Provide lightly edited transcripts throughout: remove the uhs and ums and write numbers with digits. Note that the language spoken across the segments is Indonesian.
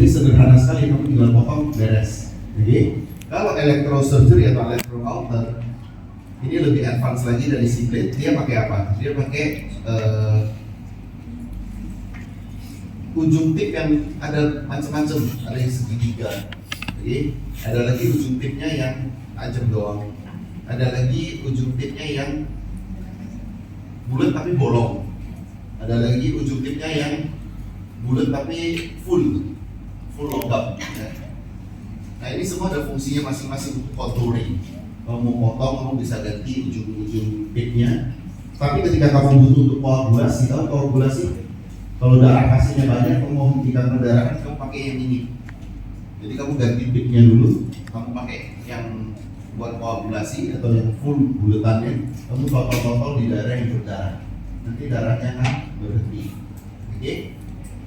sederhana sekali, kamu tinggal potong beres. Jadi kalau electrosurgery atau electrocauter ini lebih advance lagi dari si blade. Dia pakai apa? Dia pakai ujung tip yang ada macam-macam, ada yang segitiga. Jadi ada lagi ujung tipnya yang tajam doang. Ada lagi ujung tipnya yang bulat tapi bolong. Ada lagi ujung tipnya yang bulat tapi full logam. Nah ini semua ada fungsinya masing-masing untuk contouring. Kalau mau potong, kamu bisa ganti ujung-ujung tipnya. Tapi ketika kamu butuh untuk koagulasi, tahu koagulasi? Kalau darah kasihnya banyak, kamu mau menghentikan perdarahan, kamu pakai yang ini. Jadi kamu ganti tipnya dulu, kamu pakai yang buat koagulasi atau yang full bulatannya, kamu totol-totol di daerah yang berdarah. Nanti darahnya akan berhenti. Oke?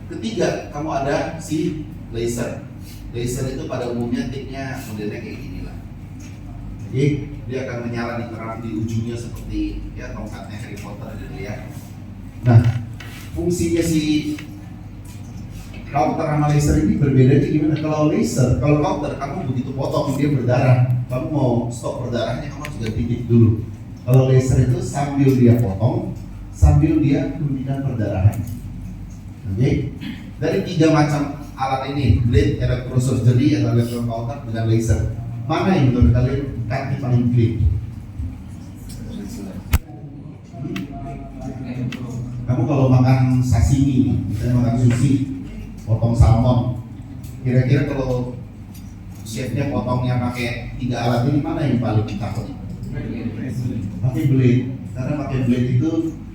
Ketiga, kamu ada si laser. Laser itu pada umumnya tipnya modelnya kayak gini lah. Jadi dia akan menyala di terang di ujungnya seperti ya tongkatnya Harry Potter gitu ya. Nah, fungsinya si counter sama laser ini berbeda gimana? Kalau laser, kalau counter kamu begitu potong dia berdarah, kamu mau stop berdarahnya kamu harus ganti tip dulu. Kalau laser itu sambil dia potong, sambil dia hentikan perdarahan. Oke? Dari 3 macam alat ini, blade, electrosurgery, atau electrocauter dengan laser, mana yang menurut kalian kaki paling clean? Kamu kalau makan sashimi, misalnya makan sushi, potong salmon, kira-kira kalau chefnya potongnya pakai 3 alat ini, mana yang paling takut? Pakai blade, karena pakai blade itu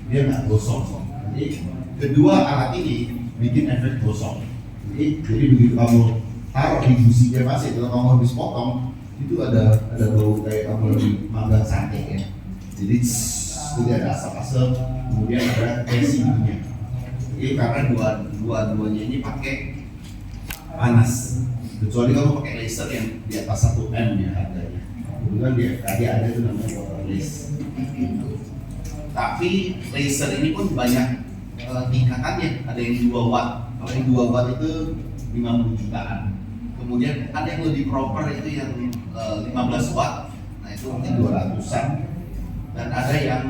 dia nggak gosong. Jadi kedua alat ini bikin efek gosong. Jadi begitu kamu taruh di gusinya pasir, kalau kamu habis potong itu ada bau kayak kamu lagi manggang sate ya. Jadi itu ada asap-asap, kemudian ada tensinya. Jadi karena dua-duanya ini pakai panas. Kecuali kamu pakai laser yang di atas 1 M ya harganya. Kemudian dia ada itu namanya waterless. Tapi laser ini pun banyak tingkatannya. Ada yang 2 watt. Kalau yang 2 watt itu 50 jutaan. Kemudian ada yang lebih proper itu yang 15 watt. Nah itu mungkin 200-an. Dan ada yang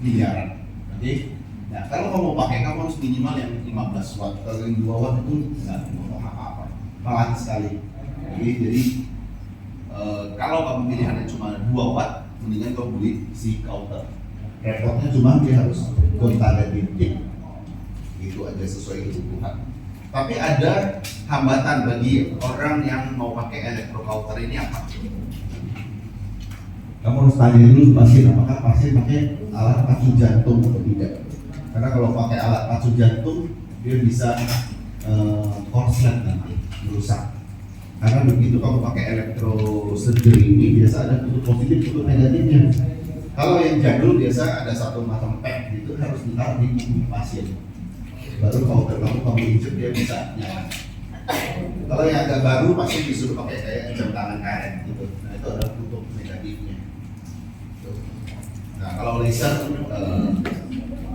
miliaran. Jadi, nah kalau kamu pakai, kamu harus minimal yang 15 watt. Kalau yang 2 watt itu nggak ngomong apa-apa, pelan sekali. Jadi kalau kamu pilihannya cuma 2 watt, mendingan kamu beli si counter. Repotnya cuma dia harus gonta-ganti tip. Itu aja sesuai kebutuhan. Tapi ada hambatan bagi orang yang mau pakai electrocauter ini apa? Kamu harus tanya dulu pasien, apakah pasien pakai alat pacu jantung atau tidak. Karena kalau pakai alat pacu jantung, dia bisa korslet nanti, merusak. Karena begitu kamu pakai electrosurgery ini, biasa ada kutub positif, kutub negatifnya. Kalau yang jadul biasa ada satu macam pad, itu harus ditaruh di tubuh pasien. Baru kamu injek dia bisa nyala. Kalau yang agak baru, pasien disuruh pakai kayak jam tangan karet gitu. Nah itu ada kutub negatifnya. Nah kalau laser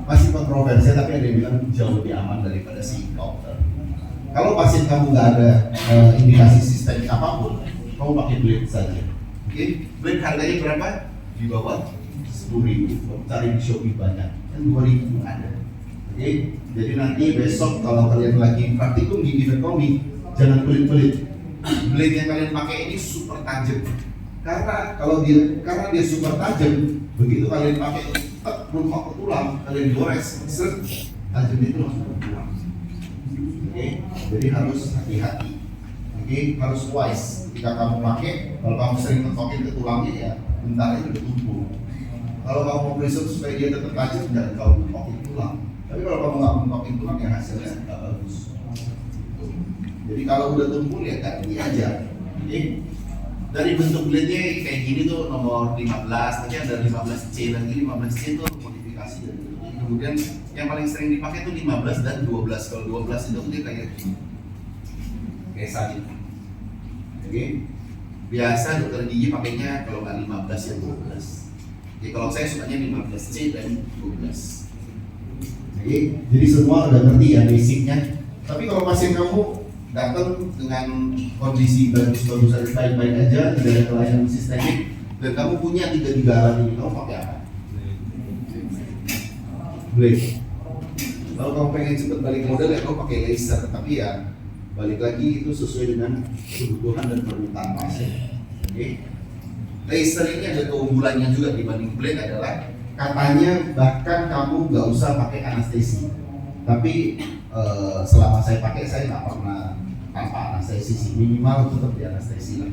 masih kontroversial, tapi ada yang bilang jauh lebih aman daripada si counter. Kalau pasien kamu nggak ada indikasi sistemik apapun, kamu pakai blade saja. Oke, blade harganya berapa? Di bawah 10.000. Kamu cari di Shopee banyak, kan 2.000 ada. Oke, jadi nanti besok kalau kalian lagi praktikum di ginekomi, jangan pelit-pelit. Blade yang kalian pakai ini super tajam. Karena dia super tajam, begitu kalian pakai rumah ke tulang, kalian gores, tajam itu langsung ke tulang. Oke, jadi harus hati-hati. Oke, harus wise. Ketika kamu pakai, kalau kamu sering mentokin ke tulangnya ya, bentar itu udah tumpul. Kalau kamu mau preserve supaya dia tetap tajam, jangan kau mentokin tulang. Tapi kalau kamu nggak mentokin tulang, ya hasilnya nggak bagus. Jadi kalau udah tumpul ya ganti aja. Oke. Dari bentuk blade-nya kayak gini tuh nomor 15, nanti ada 15C lagi, 15C itu modifikasi dari bentuknya. Kemudian yang paling sering dipakai tuh 15 dan 12. Kalau 12 itu dia kayak gini, kayak salib. Oke, biasa dokter gigi pakainya kalau nggak 15 ya 12. Jadi kalau saya sukanya 15C dan 12. Oke, jadi semua udah ngerti ya basicnya. Tapi kalau pasien kamu datang dengan kondisi bagus-bagus aja, baik-baik aja, tidak ada kelainan sistemik, dan kamu punya tiga alat ini, kamu pakai apa? Blade. Kalau kamu pengen cepet balik modal ya kamu pakai laser, tapi ya balik lagi itu sesuai dengan kebutuhan dan permintaan pasien. Oke. Laser ini ada keunggulannya juga dibanding blade adalah katanya bahkan kamu nggak usah pakai anestesi. Tapi selama saya pakai saya nggak pernah tanpa anestesi, minimal tetap di anestesi lah.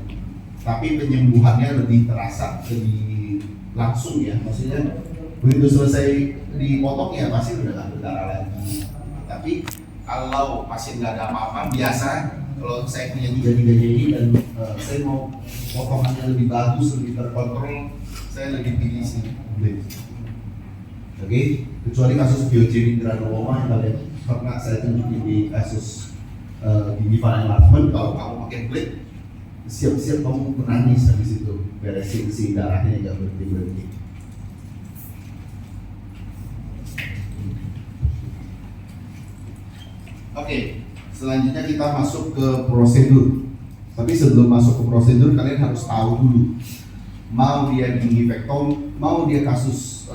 Tapi penyembuhannya lebih terasa, lebih langsung ya. Maksudnya begitu selesai dipotong ya pasti udah nggak berdarah lagi. Tapi kalau pasien nggak ada apa-apa, biasa kalau saya punya tiga-tiganya ini dan saya mau potongannya lebih bagus, lebih terkontrol, saya lebih pilih si blade. Oke, kecuali kasus biogenik granuloma yang kalian pernah saya tunjukin di kasus gingival enlargement, kalau kamu pakai blade, siap-siap kamu menangis habis itu beresin si darahnya nggak berhenti. Oke, selanjutnya kita masuk ke prosedur. Tapi sebelum masuk ke prosedur, kalian harus tahu dulu. Mau dia gingivektomi, mau dia kasus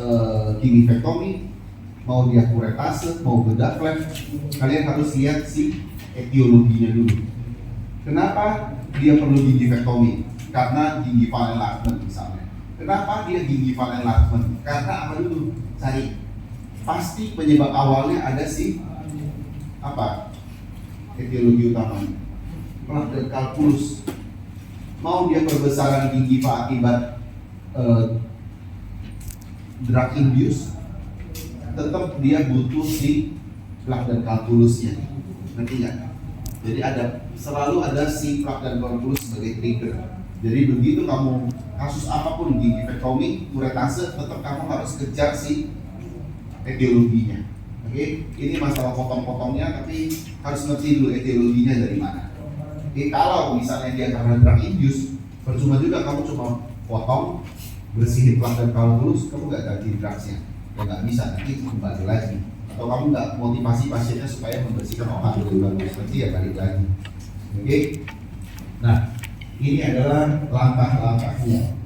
gingivektomi, mau dia kuretase, mau bedah flap, kalian harus lihat si etiologinya dulu. Kenapa dia perlu gingivektomi? Karena gingival enlargement misalnya. Kenapa dia gingival enlargement? Karena apa dulu? Cari. Pasti penyebab awalnya ada si apa? Etiologi utamanya plak dan kalkulus. Mau dia perbesaran gingiva akibat drug induce, tetap dia butuh si plak dan kalkulusnya. Ngerti nggak? Jadi selalu ada si plak dan kalkulus sebagai trigger. Jadi begitu kamu kasus apapun gingivektomi, kuretase, tetap kamu harus kejar si etiologinya. Oke, ini masalah potong-potongnya, tapi harus ngerti dulu etiologinya dari mana. Oke, kalau misalnya dia karena drug induce, percuma juga kamu cuma potong, bersihin plak dan kalkulus, kamu nggak ganti drugsnya, ya nggak bisa, nanti kembali lagi. Atau kamu nggak motivasi pasiennya supaya membersihkan obat lebih bagus, nanti ya balik lagi. Oke, nah ini adalah langkah-langkahnya.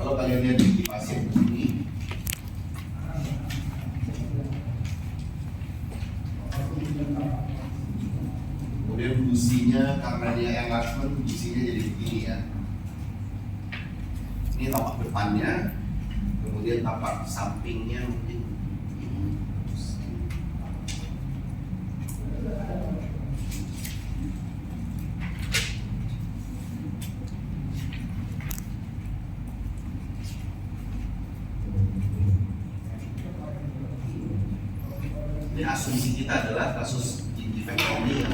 Kalau kalian lihat di pasien ini, kemudian gusinya karena dia enlargement, gusinya jadi begini ya. Ini tapak depannya, kemudian tapak sampingnya mungkin ini. Ini asumsi kita adalah kasus gingivektomi yang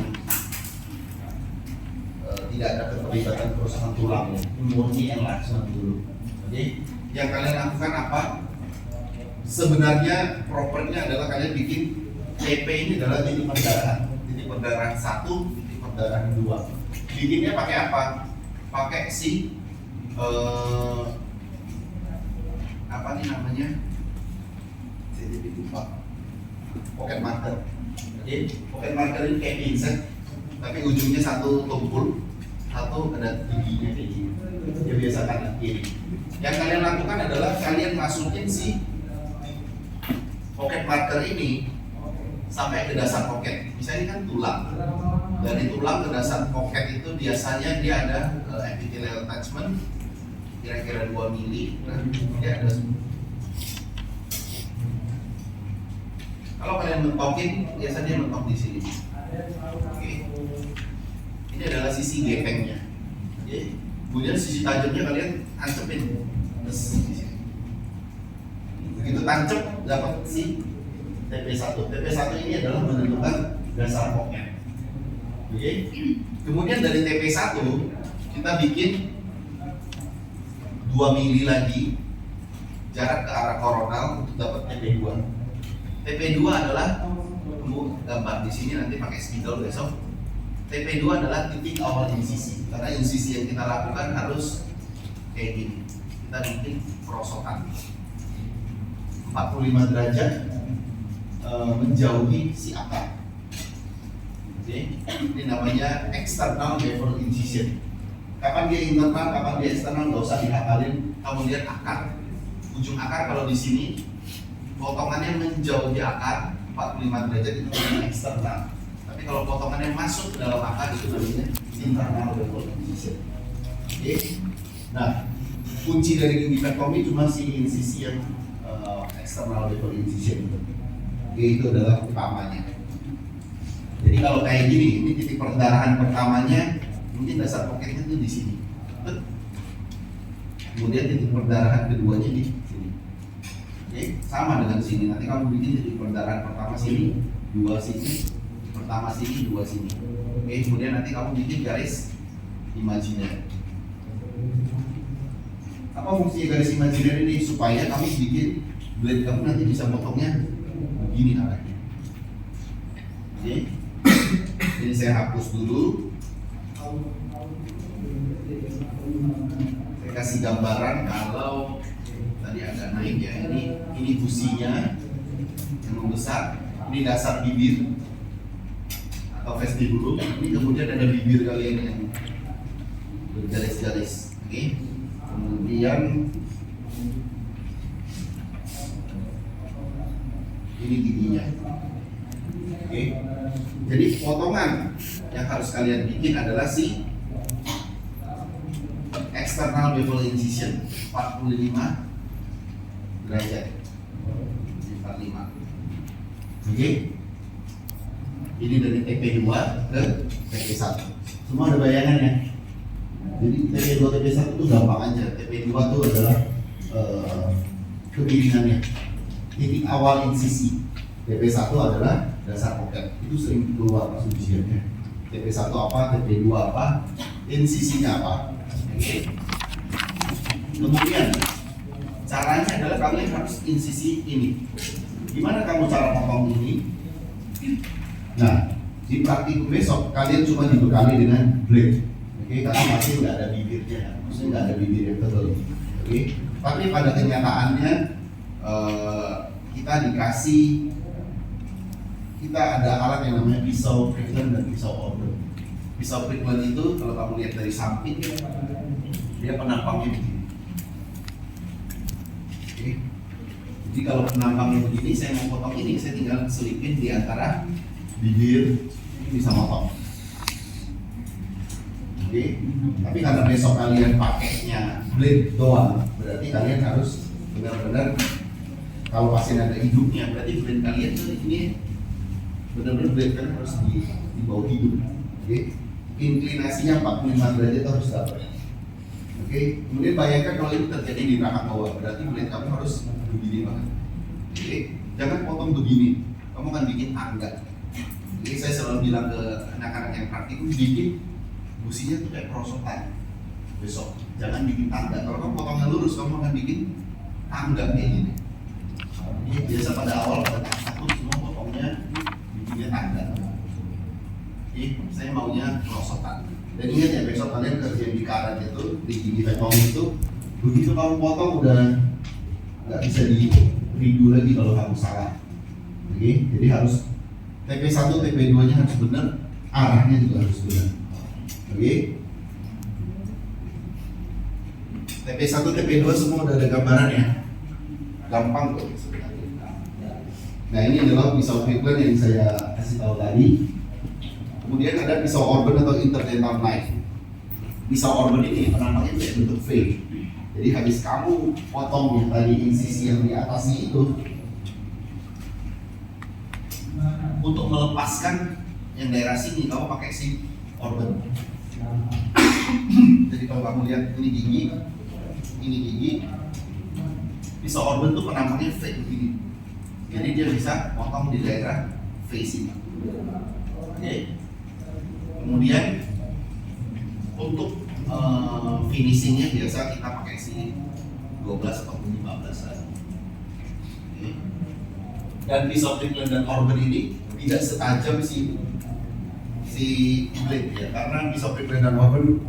tidak ada keterlibatan kerusakan tulang, murni enlargement dulu. Oke, yang kalian lakukan apa? Sebenarnya propernya adalah kalian bikin TP ini adalah titik perdarahan 1, titik perdarahan 2. Bikinnya pakai apa? Pakai si apa nih namanya? Saya jadi lupa. Pocket marker. Jadi pocket marker ini kayak pinset, tapi ujungnya satu tumpul, satu ada giginya kayak gini. Ya biasa kanan kiri. Yang kalian lakukan adalah kalian masukin si pocket marker ini sampai ke dasar pocket. Misalnya ini kan tulang. Dari tulang ke dasar pocket itu biasanya dia ada epithelial attachment kira-kira 2 mili. Nah, dia ada. Kalau kalian mentokin, biasanya mentok di sini. Oke. Ini adalah sisi gepengnya. Oke. Kemudian sisi tajamnya kalian ancepin. Terus di sini. Begitu tancap dapat si TP1. TP1 ini adalah menentukan dasar pocket. Oke. Kemudian dari TP1 kita bikin 2 mili lagi jarak ke arah koronal untuk dapat TP2. TP2 adalah kamu gambar di sini nanti pakai spidol besok. TP2 adalah titik awal insisi. Karena insisi yang kita lakukan harus kayak gini. Kita bikin perosotan 45 derajat menjauhi si akar. Oke, ini namanya external bevel incision. Kapan dia internal, kapan dia eksternal, nggak usah dihakalin. Kamu lihat akar, ujung akar kalau di sini potongannya menjauhi akar 45 derajat itu namanya eksternal. Tapi kalau potongannya masuk ke dalam akar itu namanya internal bevel incision. Oke, nah kunci dari gingivectomy cuma si insisi yang external bevel incision itu. Oke, itu adalah utamanya. Jadi kalau kayak gini, ini titik perdarahan pertamanya, mungkin dasar poketnya itu di sini. Kemudian titik perdarahan keduanya di sini. Oke, sama dengan sini. Nanti kamu bikin titik perdarahan pertama sini, dua sini, pertama sini, dua sini. Oke, kemudian nanti kamu bikin garis imajiner. Apa fungsi garis imajiner ini? Supaya kamu bikin blade kamu nanti bisa potongnya begini arahnya. Oke. Jadi saya hapus dulu. Saya kasih gambaran kalau tadi agak naik ya. Ini businya yang membesar. Ini dasar bibir atau vestibulum. Ini kemudian ada bibir kalian yang bergaris-garis. Oke. Kemudian ini giginya. Oke. Jadi potongan yang harus kalian bikin adalah si external bevel incision 45 derajat 45. Oke. Ini dari TP2 ke TP1. Semua ada bayangannya. Jadi TP2 TP1 itu gampang aja. TP2 itu adalah kemiringannya, titik awal insisi. TP1 adalah dasar pocket, itu sering keluar ujiannya. TP1 apa, TP2 apa, insisinya apa. Oke. Kemudian caranya adalah kalian harus insisi ini. Gimana kamu cara potong ini? Nah, di praktikum besok kalian cuma dibekali dengan blade. Oke, karena masih nggak ada bibirnya, maksudnya nggak ada bibir yang tebal. Oke, tapi pada kenyataannya kita ada alat yang namanya pisau Prickland dan pisau order. Pisau Prickland itu kalau kamu lihat dari samping dia penampangnya begini. Oke. Jadi kalau penampangnya begini, saya mau potong ini, saya tinggal selipin di antara bibir, ini bisa motong. Oke. Tapi karena besok kalian pakainya blade doang, berarti kalian harus benar-benar kalau pasien ada hidupnya, berarti blade kalian tuh ini benar-benar blade kan harus di bawah hidup. Oke, inklinasinya 45 derajat harus dapat. Oke, kemudian bayangkan kalau ini terjadi di rahang bawah, berarti blade kamu harus begini banget. Oke, jangan potong begini, kamu akan bikin tangga. Jadi saya selalu bilang ke anak-anak yang praktikum, bikin businya tuh kayak perosotan. Besok, jangan bikin tangga. Kalau kamu potongnya lurus, kamu akan bikin tangga kayak gini. Ini biasa pada awal pada takut semua potongnya bikinnya tangga. Saya maunya perosotan. Dan ingat ya, besok kalian kerja di karet itu, di gingivectomy itu, begitu kamu potong udah nggak bisa di redo lagi kalau kamu salah. Oke, jadi harus TP1, TP2 nya harus benar, arahnya juga harus benar. Oke. TP1, TP2 semua udah ada gambarannya. Gampang kok sebenarnya. Nah, ini adalah pisau Prickland yang saya kasih tahu tadi. Kemudian ada pisau Orben atau interdental knife. Pisau Orben ini penampaknya bentuk V. Jadi habis kamu potong yang tadi insisi yang di atasnya itu, untuk melepaskan yang daerah sini kamu pakai si Orben. Jadi kalau kamu lihat ini gigi, pisau Orben tuh penampaknya V begini. Jadi dia bisa potong di daerah V sini. Oke. Kemudian untuk finishingnya biasa kita pakai si 12 atau 15 lagi. Okay. Dan pisau Prickland dan Orben ini tidak setajam si si blade ya, karena pisau prickler dan oven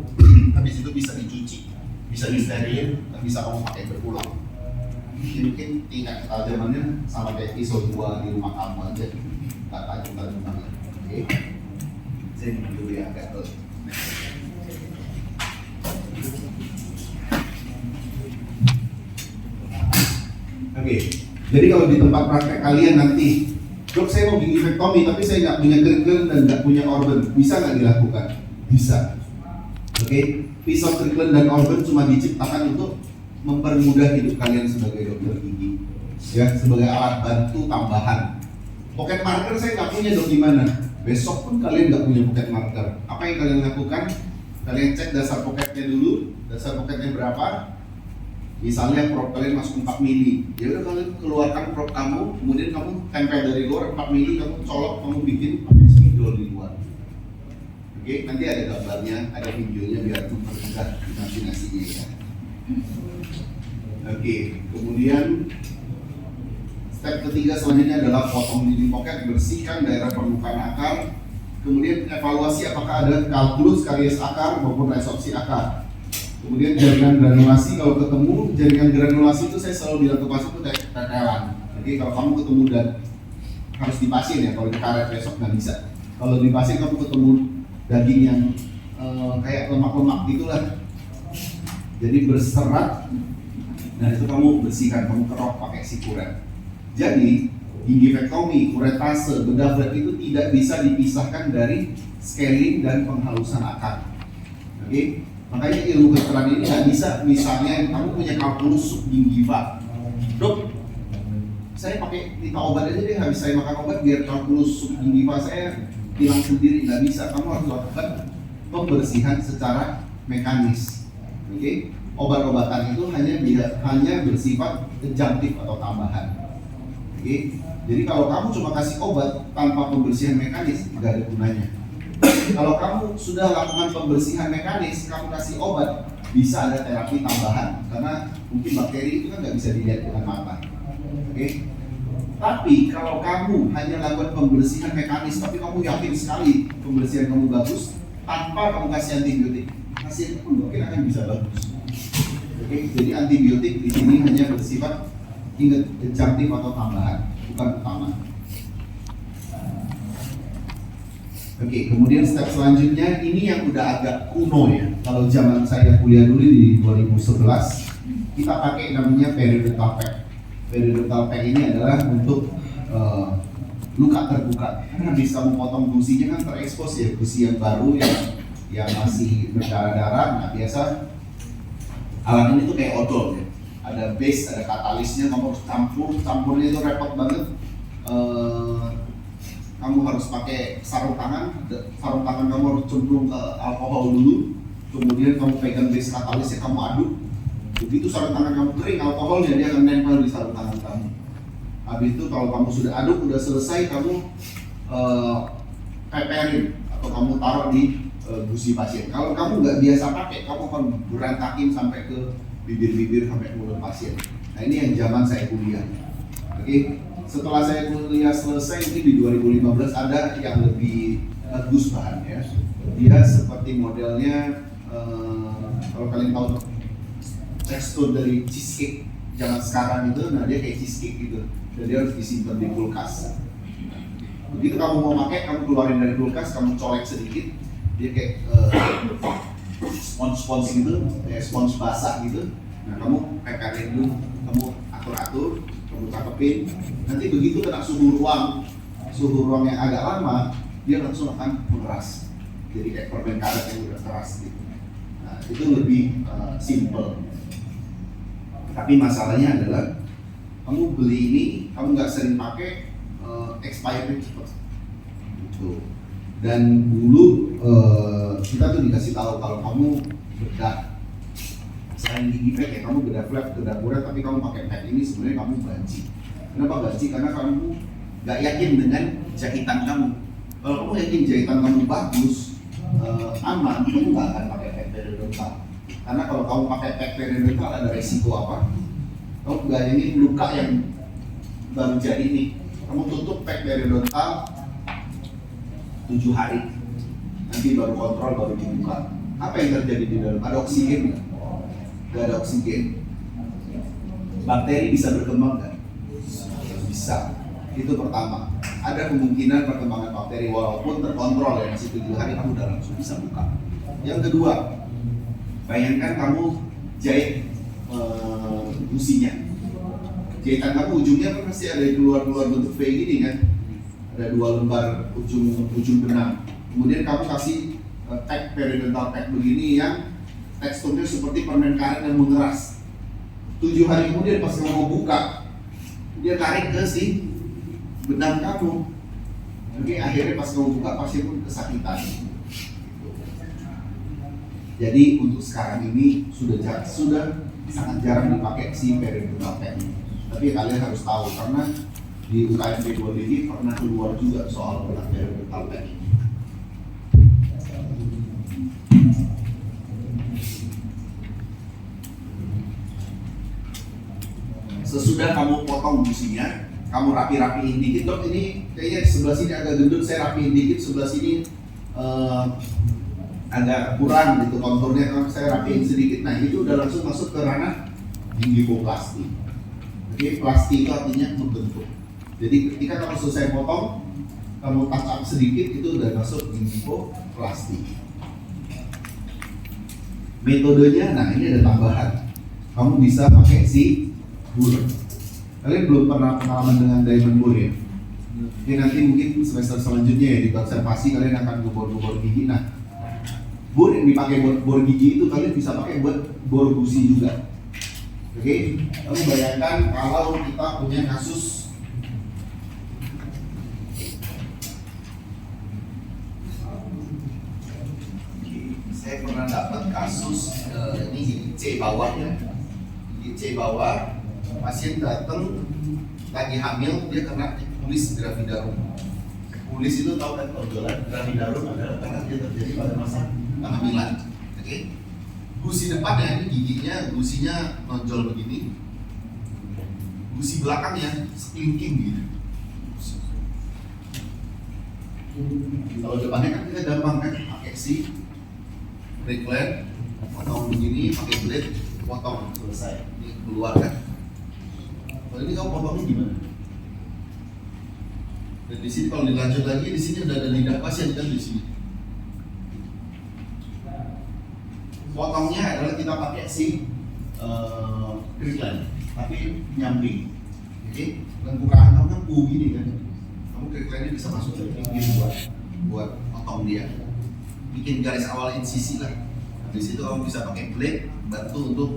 habis itu bisa dicuci, bisa disterilin, bisa kamu pakai berulang. Ini mungkin tingkat ketajamannya sama kayak pisau 2 di rumah kamu aja, tak tajam-tajam banget. Oke, saya minum dulu ya agak tuh. Oke, jadi kalau di tempat praktek kalian nanti, dok saya mau gingivektomi tapi saya nggak punya Kirkland dan nggak punya Orban, bisa nggak dilakukan? Bisa. Oke, pisau Kirkland dan Orban cuma diciptakan untuk mempermudah hidup kalian sebagai dokter gigi, ya, sebagai alat bantu tambahan. Pocket marker saya nggak punya, dok gimana? Besok pun kalian nggak punya pocket marker. Apa yang kalian lakukan? Kalian cek dasar pocketnya dulu, dasar pocketnya berapa? Misalnya prop kalian masuk 4 mili, ya udah kalian keluarkan prop kamu, kemudian kamu tempel dari luar 4 mili, kamu colok, kamu bikin pakai spidol di luar. Oke, nanti ada gambarnya, ada videonya biar mempermudah imajinasinya ya. Oke, kemudian step ketiga selanjutnya adalah potong dinding pocket, bersihkan daerah permukaan akar, kemudian evaluasi apakah ada kalkulus, karies akar maupun resorpsi akar. Kemudian jaringan granulasi, kalau ketemu jaringan granulasi itu saya selalu bilang ke pasien itu kayak tetelan. Jadi kalau kamu ketemu dan harus dipasin ya, kalau dikaret besok nggak bisa. Kalau dipasin kamu ketemu daging yang kayak lemak-lemak gitulah, jadi berserat. Nah itu kamu bersihkan, kamu kerok pakai sikuret. Jadi gingivektomi, kuretase, bedah flat itu tidak bisa dipisahkan dari scaling dan penghalusan akar. Oke, makanya ilmu kedokteran ini nggak bisa. Misalnya kamu punya kalkulus subgingiva, dok, saya pakai minta obat aja deh, habis saya makan obat biar kalkulus subgingiva saya hilang sendiri, nggak bisa. Kamu harus lakukan pembersihan secara mekanis. Oke, obat-obatan itu hanya bersifat adjunctive atau tambahan. Oke, jadi kalau kamu cuma kasih obat tanpa pembersihan mekanis, nggak ada gunanya. Kalau kamu sudah lakukan pembersihan mekanis, kamu kasih obat, bisa ada terapi tambahan karena mungkin bakteri itu kan nggak bisa dilihat dengan mata. Oke, tapi kalau kamu hanya lakukan pembersihan mekanis, tapi kamu yakin sekali pembersihan kamu bagus tanpa kamu kasih antibiotik, hasilnya pun mungkin akan bisa bagus. Oke, jadi antibiotik di sini hanya bersifat adjunctive atau tambahan, bukan utama. Oke, kemudian step selanjutnya ini yang udah agak kuno ya. Kalau zaman saya kuliah dulu di 2011, kita pakai namanya periodontal pack. Periodontal pack ini adalah untuk luka terbuka. Karena habis kamu potong gusinya kan terekspos ya, gusi yang baru yang masih berdarah-darah. Nah biasa alat ini tuh kayak odol ya. Ada base, ada katalisnya, kamu harus campurnya itu repot banget. Kamu harus pakai sarung tangan kamu harus cemplung ke alkohol dulu, kemudian kamu pegang base katalisnya, kamu aduk. Begitu sarung tangan kamu kering, alkoholnya dia akan nempel di sarung tangan kamu. Habis itu kalau kamu sudah aduk, udah selesai, kamu peperin atau kamu taruh di gusi pasien. Kalau kamu nggak biasa pakai, kamu akan berantakin sampai ke bibir-bibir sampai mulut pasien. Nah ini yang zaman saya kuliah. Oke. Setelah saya kuliah selesai ini di 2015 ada yang lebih bagus bahannya. Dia seperti modelnya kalau kalian tahu tekstur dari cheesecake zaman sekarang itu, nah dia kayak cheesecake gitu. Dan dia harus disimpan di kulkas. Begitu kamu mau pakai, kamu keluarin dari kulkas, kamu colek sedikit, dia kayak spons gitu, kayak spons basah gitu. Nah kamu peperin dulu, kamu atur-atur, kamu cakepin. Nanti begitu kena suhu ruang yang agak lama, dia langsung akan mengeras. Jadi kayak permen karet yang udah keras gitu. Nah itu lebih simple. Tapi masalahnya adalah kamu beli ini, kamu nggak sering pakai, expiry cepat. Gitu. Dan dulu kita tuh dikasih tahu kalau kamu bedah selain gigi pack ya, kamu bedah flap, bedah kuret, tapi kamu pakai pack ini sebenarnya kamu banci. Kenapa banci? Karena kamu nggak yakin dengan jahitan kamu. Kalau kamu yakin jahitan kamu bagus, aman, kamu nggak akan pakai pack periodontal. Karena kalau kamu pakai pack periodontal ada resiko apa? Kamu bayangin luka yang baru jadi ini, kamu tutup pack periodontal 7 hari, nanti baru kontrol, baru dibuka. Apa yang terjadi di dalam? Ada oksigen nggak? Nggak ada oksigen. Bakteri bisa berkembang nggak? Bisa. Itu pertama. Ada kemungkinan perkembangan bakteri walaupun terkontrol ya, masih 7 hari kamu udah langsung bisa buka. Yang kedua, bayangkan kamu jahit gusinya. Jahitan kamu ujungnya kan pasti ada keluar bentuk V gini kan, ada 2 lembar ujung benang. Kemudian kamu kasih tag periodontal tag begini yang teksturnya seperti permen karet yang mengeras. 7 hari kemudian pas kamu mau buka, dia tarik ke si benang kamu. Oke, akhirnya pas kamu buka pasien pun kesakitan. Jadi untuk sekarang ini sudah sangat jarang dipakai si periodontal tag. Tapi kalian harus tahu karena di UKM P2DG pernah keluar juga soal periodontal tag ini. Sesudah kamu potong gusinya, kamu rapi-rapiin dikit. Dok, ini kayaknya sebelah sini agak gendut, saya rapiin dikit, sebelah sini agak kurang gitu konturnya, kalau saya rapiin sedikit. Nah itu udah langsung masuk ke ranah gingivoplasti. Oke, plasti itu artinya membentuk. Jadi ketika kamu selesai potong, kamu touch up sedikit, itu udah masuk gingivoplasti. Metodenya, nah ini ada tambahan. Kamu bisa pakai si bur. Kalian belum pernah pengalaman dengan diamond bur ya? Ini nanti mungkin semester selanjutnya ya di konservasi kalian akan bor gigi. Nah, bor yang dipakai buat bor gigi itu kalian bisa pakai buat bor gusi juga. Oke, kamu bayangkan kalau kita punya kasus saya pernah dapat kasus ini gigi C bawah ya, gigi C bawah. Pasien datang lagi hamil, dia kena pulis gravidarum. Pulis itu tahu kan tonjolan, gravidarum adalah karena dia terjadi pada masa kehamilan. Oke, gusi depannya ini giginya, gusinya nonjol begini, gusi belakangnya sekelingking gitu. Kalau depannya kan kita gampang kan, pakai si recline, potong begini, pakai blade, potong selesai. Ini keluar kan. Kalau ini kamu potongnya gimana? Dan di sini kalau dilanjut lagi, di sini udah ada lidah pasien kan di sini. Potongnya adalah kita pakai si recline, tapi nyamping. Oke, dan bukaan kamu kan gini kan. Kamu recline bisa masuk dari pinggir buat potong dia. Bikin garis awal insisi lah. Di situ kamu bisa pakai blade bantu untuk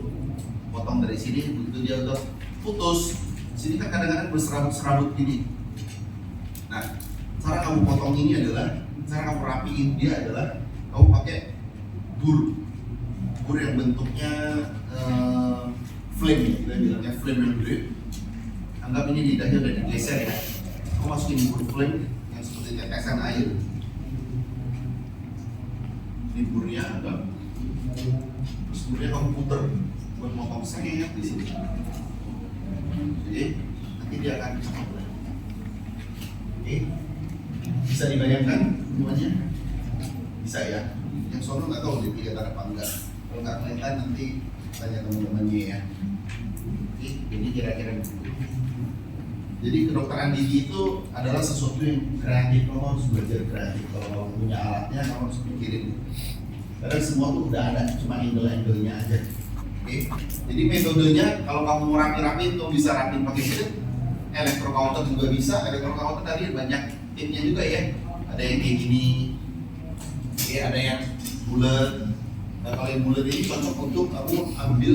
potong dari sini. Begitu dia udah putus, sini kan kadang-kadang berserabut-serabut gini. Nah, cara kamu potong ini adalah, cara kamu rapiin dia adalah kamu pakai bur yang bentuknya flame, kita bilangnya flame yang gede. Anggap ini lidahnya udah digeser ya. Kamu masukin bur flame yang seperti tetesan air. Ini burnya anggap, terus burnya kamu puter buat potong sengit di sini. Jadi nanti dia akan cepat. Oke, bisa dibayangkan semuanya? Bisa ya. Yang sono nggak tahu dia kelihatan apa enggak. Kalau nggak kelihatan nanti tanya teman-temannya ya. Oke, jadi kira-kira begitu. Jadi kedokteran gigi itu adalah sesuatu yang kreatif. Kamu harus belajar kreatif. Kalau kamu punya alatnya, kamu harus pikirin. Karena semua tuh udah ada, cuma angle-angle-nya aja. Oke, jadi metodenya kalau kamu mau rapi-rapi itu bisa rapiin pakai blade, elektrokauter juga bisa. Elektrokauter tadi banyak tipnya juga ya. Ada yang kayak gini, oke, ada yang bulat. Nah kalau yang bulat ini cocok untuk kamu ambil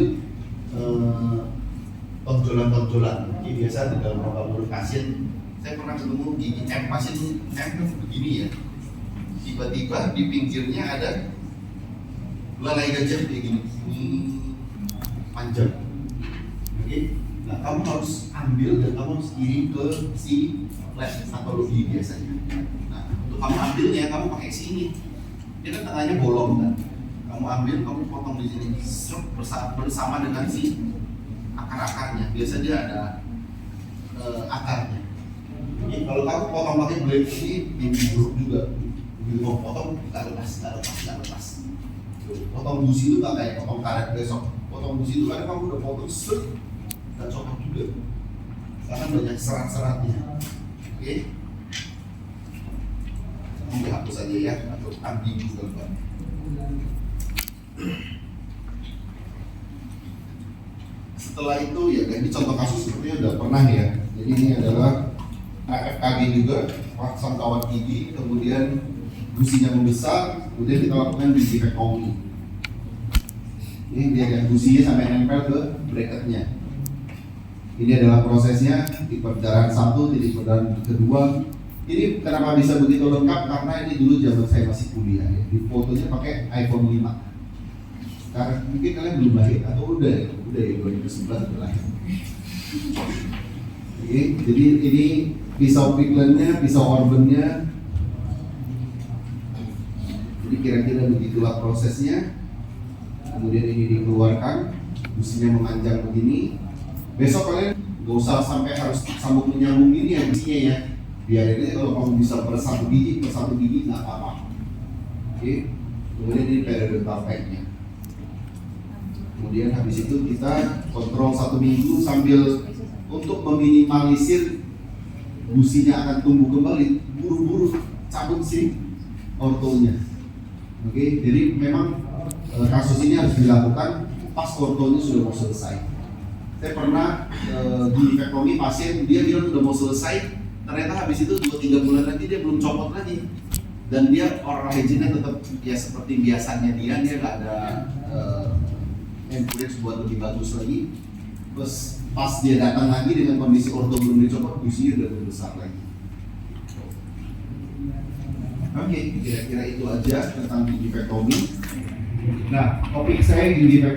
tonjolan-tonjolan. Jadi biasa di dalam rongga mulut pasien, saya pernah ketemu gigi pasien begini ya. Tiba-tiba di pinggirnya ada belalai gajah kayak gini. Panjang. Oke. Nah, kamu harus ambil dan kamu harus kirim ke si lab patologi biasanya. Nah, untuk kamu ambilnya kamu pakai sini. Dia kan tengahnya bolong kan. Kamu ambil, kamu potong di sini bersama dengan si akar-akarnya. Biasa dia ada akarnya. Jadi kalau kamu potong pakai blade ini buruk juga. begitu mau potong kita lepas. Potong busi itu nggak kayak potong karet besok. Potong busi itu karena kamu udah potong dan copot juga karena banyak serat-seratnya. Oke, ini hapus aja ya, atau ambigu gambar. Setelah itu ya, ini contoh kasus sepertinya udah pernah ya. Jadi ini adalah AFKG juga, pasang kawat gigi, kemudian businya membesar, kemudian kita lakukan gingiviectomy. Ini biar businya sampai nempel ke bracketnya. Ini adalah prosesnya, titik perdarahan 1, titik perdarahan kedua. Ini kenapa bisa begitu lengkap? Karena ini dulu zaman saya masih kuliah ya. Di fotonya pakai iPhone 5. Karena mungkin kalian belum lahir atau udah ya 2011 udah lahir. Oke, jadi ini pisau piglandnya, pisau orbannya. Jadi kira-kira begitulah prosesnya. Kemudian ini dikeluarkan, businya memanjang begini. Besok kalian gak usah sampai harus sambung menyambung ini ya businya ya. Biar ini kalau kamu bisa per satu gigi nggak apa-apa. Oke. Kemudian ini periodontal pack-nya. Kemudian habis itu kita kontrol 1 minggu sambil untuk meminimalisir businya akan tumbuh kembali, buru-buru cabut si ortonya. Oke, jadi memang kasus ini harus dilakukan pas ortonya sudah mau selesai. Saya pernah gingiviectomy pasien, dia bilang udah mau selesai, ternyata habis itu 2-3 bulan nanti dia belum copot lagi, dan dia oral hygiene-nya tetap ya seperti biasanya dia nggak ada encourage buat lebih bagus lagi. Terus pas dia datang lagi dengan kondisi orto belum dicopot, businya udah besar lagi. Oke, kira-kira itu aja tentang gingiviectomy. Nah, topik saya gingiviectomy.